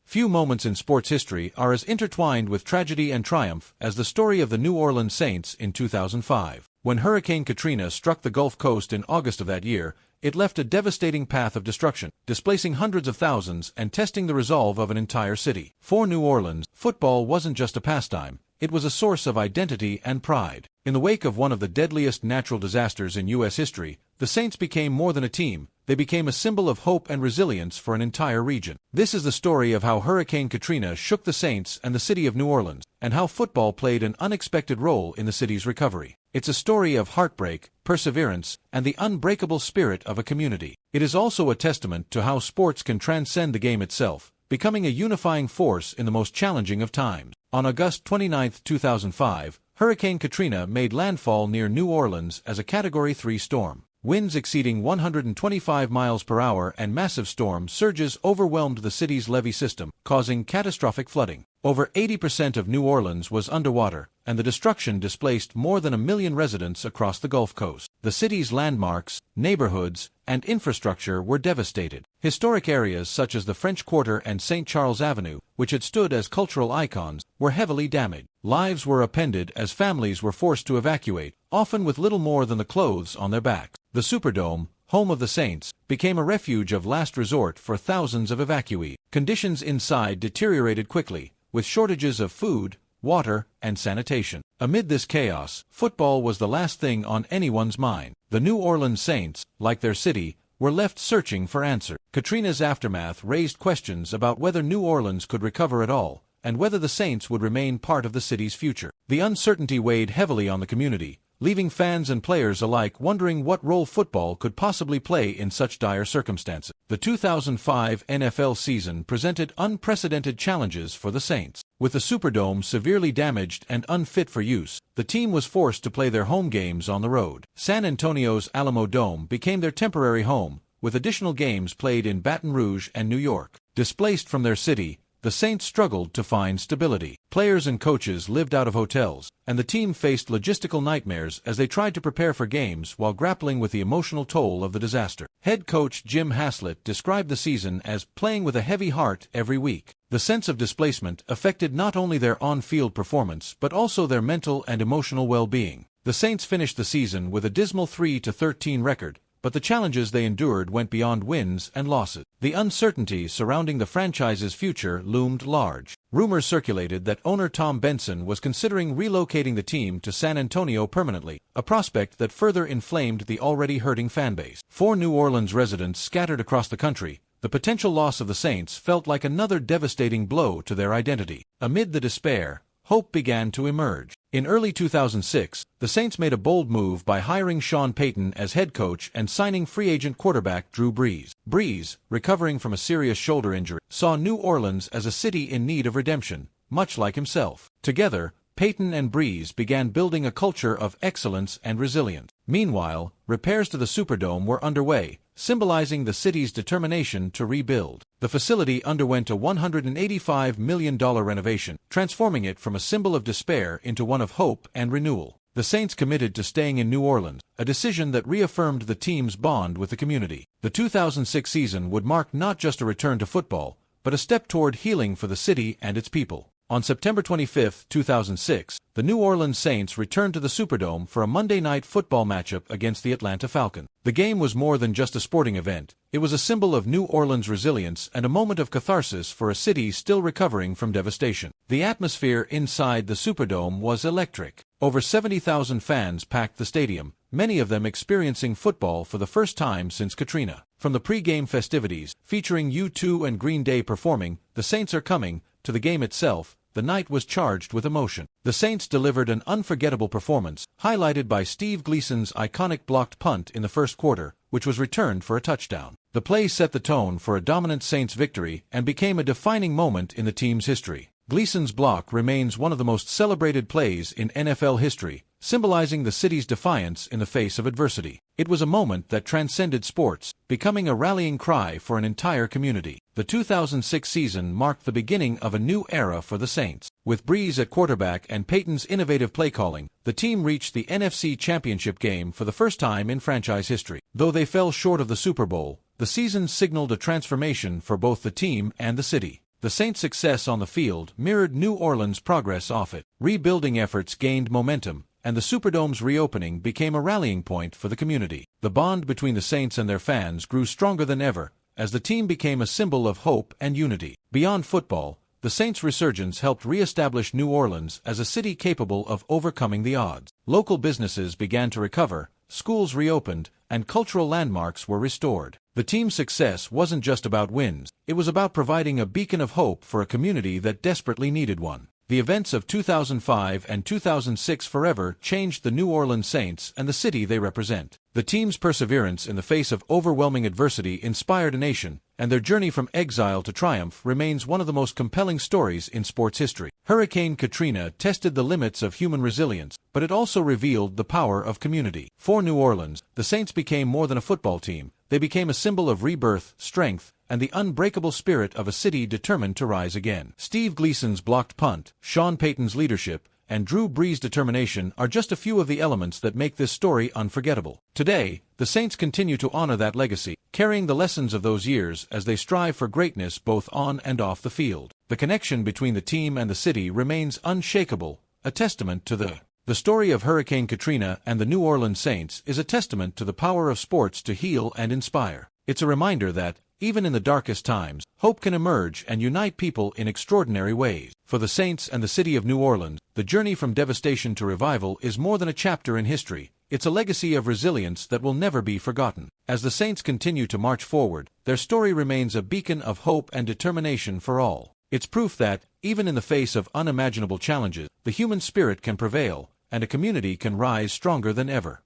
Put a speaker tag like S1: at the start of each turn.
S1: Few moments in sports history are as intertwined with tragedy and triumph as the story of the New Orleans Saints in 2005. When Hurricane Katrina struck the Gulf Coast in August of that year, it left a devastating path of destruction, displacing hundreds of thousands and testing the resolve of an entire city. For New Orleans, football wasn't just a pastime, it was a source of identity and pride. In the wake of one of the deadliest natural disasters in U.S. history, the Saints became more than a team, they became a symbol of hope and resilience for an entire region. This is the story of how Hurricane Katrina shook the Saints and the city of New Orleans, and how football played an unexpected role in the city's recovery. It's a story of heartbreak, perseverance, and the unbreakable spirit of a community. It is also a testament to how sports can transcend the game itself, becoming a unifying force in the most challenging of times. On August 29, 2005, Hurricane Katrina made landfall near New Orleans as a Category 3 storm. Winds exceeding 125 miles per hour and massive storm surges overwhelmed the city's levee system, causing catastrophic flooding. Over 80% of New Orleans was underwater, and the destruction displaced more than 1 million residents across the Gulf Coast. The city's landmarks, neighborhoods, and infrastructure were devastated. Historic areas such as the French Quarter and St. Charles Avenue, which had stood as cultural icons, were heavily damaged. Lives were upended as families were forced to evacuate, often with little more than the clothes on their backs. The Superdome, home of the Saints, became a refuge of last resort for thousands of evacuees. Conditions inside deteriorated quickly, with shortages of food, water, and sanitation. Amid this chaos, football was the last thing on anyone's mind. The New Orleans Saints, like their city, were left searching for answers. Katrina's aftermath raised questions about whether New Orleans could recover at all, and whether the Saints would remain part of the city's future. The uncertainty weighed heavily on the community, leaving fans and players alike wondering what role football could possibly play in such dire circumstances. The 2005 NFL season presented unprecedented challenges for the Saints. With the Superdome severely damaged and unfit for use, the team was forced to play their home games on the road. San Antonio's Alamo Dome became their temporary home, with additional games played in Baton Rouge and New York. Displaced from their city, the Saints struggled to find stability. Players and coaches lived out of hotels, and the team faced logistical nightmares as they tried to prepare for games while grappling with the emotional toll of the disaster. Head coach Jim Haslett described the season as playing with a heavy heart every week. The sense of displacement affected not only their on-field performance but also their mental and emotional well-being. The Saints finished the season with a dismal 3-13 record, but the challenges they endured went beyond wins and losses. The uncertainty surrounding the franchise's future loomed large. Rumors circulated that owner Tom Benson was considering relocating the team to San Antonio permanently, a prospect that further inflamed the already hurting fanbase. For New Orleans residents scattered across the country, the potential loss of the Saints felt like another devastating blow to their identity. Amid the despair, hope began to emerge. In early 2006, the Saints made a bold move by hiring Sean Payton as head coach and signing free agent quarterback Drew Brees. Brees, recovering from a serious shoulder injury, saw New Orleans as a city in need of redemption, much like himself. Together, Payton and Brees began building a culture of excellence and resilience. Meanwhile, repairs to the Superdome were underway, symbolizing the city's determination to rebuild. The facility underwent a $185 million renovation, transforming it from a symbol of despair into one of hope and renewal. The Saints committed to staying in New Orleans, a decision that reaffirmed the team's bond with the community. The 2006 season would mark not just a return to football, but a step toward healing for the city and its people. On September 25, 2006, the New Orleans Saints returned to the Superdome for a Monday Night Football matchup against the Atlanta Falcons. The game was more than just a sporting event. It was a symbol of New Orleans' resilience and a moment of catharsis for a city still recovering from devastation. The atmosphere inside the Superdome was electric. Over 70,000 fans packed the stadium, many of them experiencing football for the first time since Katrina. From the pre-game festivities, featuring U2 and Green Day performing "The Saints Are Coming," to the game itself, the night was charged with emotion. The Saints delivered an unforgettable performance, highlighted by Steve Gleason's iconic blocked punt in the first quarter, which was returned for a touchdown. The play set the tone for a dominant Saints victory and became a defining moment in the team's history. Gleason's block remains one of the most celebrated plays in NFL history, symbolizing the city's defiance in the face of adversity. It was a moment that transcended sports, becoming a rallying cry for an entire community. The 2006 season marked the beginning of a new era for the Saints. With Brees at quarterback and Payton's innovative play calling, the team reached the NFC Championship game for the first time in franchise history. Though they fell short of the Super Bowl, the season signaled a transformation for both the team and the city. The Saints' success on the field mirrored New Orleans' progress off it. Rebuilding efforts gained momentum, and the Superdome's reopening became a rallying point for the community. The bond between the Saints and their fans grew stronger than ever, as the team became a symbol of hope and unity. Beyond football, the Saints' resurgence helped re-establish New Orleans as a city capable of overcoming the odds. Local businesses began to recover, schools reopened, and cultural landmarks were restored. The team's success wasn't just about wins, it was about providing a beacon of hope for a community that desperately needed one. The events of 2005 and 2006 forever changed the New Orleans Saints and the city they represent. The team's perseverance in the face of overwhelming adversity inspired a nation, and their journey from exile to triumph remains one of the most compelling stories in sports history. Hurricane Katrina tested the limits of human resilience, but it also revealed the power of community. For New Orleans, the Saints became more than a football team. They became a symbol of rebirth, strength, and the unbreakable spirit of a city determined to rise again. Steve Gleason's blocked punt, Sean Payton's leadership, and Drew Brees' determination are just a few of the elements that make this story unforgettable. Today, the Saints continue to honor that legacy, carrying the lessons of those years as they strive for greatness both on and off the field. The connection between the team and the city remains unshakable, a testament to The story of Hurricane Katrina and the New Orleans Saints is a testament to the power of sports to heal and inspire. It's a reminder that, even in the darkest times, hope can emerge and unite people in extraordinary ways. For the Saints and the city of New Orleans, the journey from devastation to revival is more than a chapter in history. It's a legacy of resilience that will never be forgotten. As the Saints continue to march forward, their story remains a beacon of hope and determination for all. It's proof that, even in the face of unimaginable challenges, the human spirit can prevail, and a community can rise stronger than ever.